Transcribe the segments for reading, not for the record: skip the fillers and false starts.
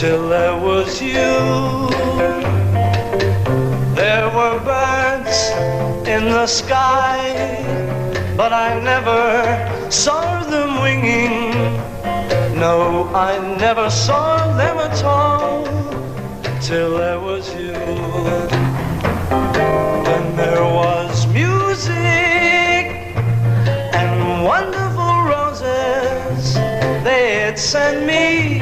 till there was you. There were birds in the sky, but I never saw them winging. No, I never saw them at all, till there was you. Then there was music and wonderful roses. They'd send me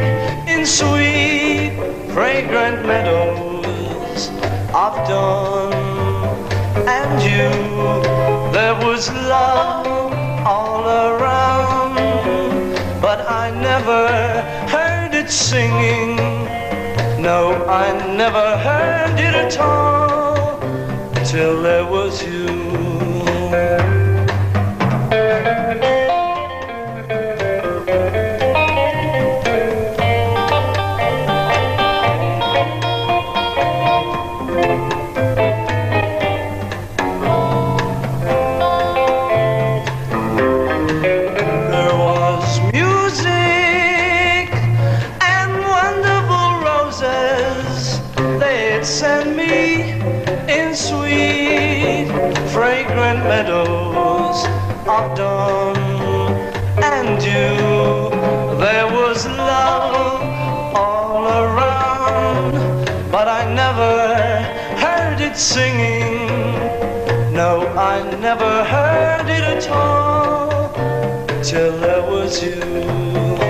in sweet, fragrant meadows of dawn. And you, there was love all around, but I never heard it singing. No, I never heard it at all, till there was you. Meadows of dawn. And you, there was love all around, but I never heard it singing. No, I never heard it at all, till there was you.